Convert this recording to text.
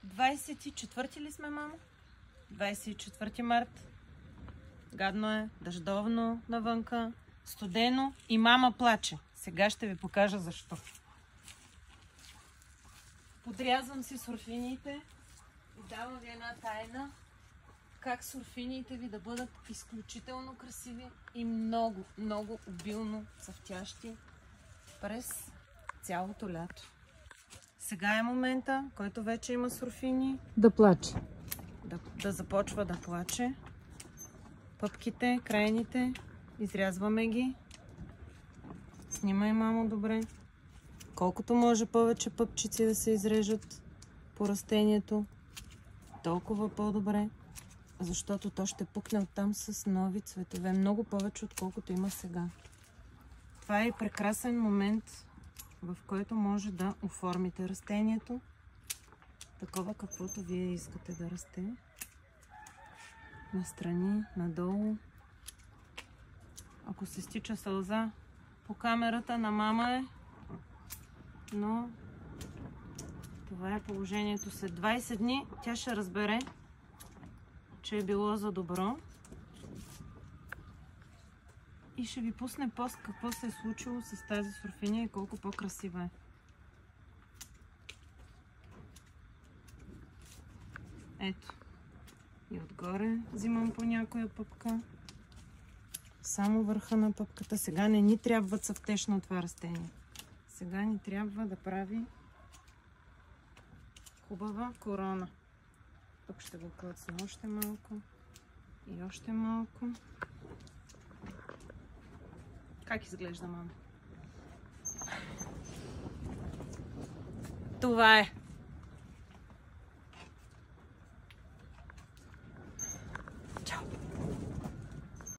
24 ли сме, мамо? 24 март. Гадно е, дъждовно навънка, студено и мама плаче. Сега ще ви покажа защо. Подрязвам си сурфините и давам ви една тайна. Как сурфините ви да бъдат изключително красиви и много, много обилно цъфтящи през цялото лято. Сега е момента, който вече има сурфини, да плаче. Да започва да плаче. Пъпките, крайните, изрязваме ги. Снимай, мамо, добре. Колкото може повече пъпчици да се изрежат по растението, толкова по-добре, защото то ще пукне оттам с нови цветове. Много повече, отколкото има сега. Това е прекрасен момент, в който може да оформите растението такова, каквото вие искате да расте. Настрани, надолу. Ако се стича сълза по камерата на мама е, но това е положението. След 20 дни тя ще разбере, че е било за добро и ще ви пусне пост какво се е случило с тази сурфиня и колко по-красива е. Ето. И отгоре взимам по някоя пъпка. Само върха на пъпката. Сега не ни трябва цъфтеж на това растение. Сега ни трябва да прави хубава корона. Тук ще го клъцна още малко. И още малко. Как изглежда, мама? Това е.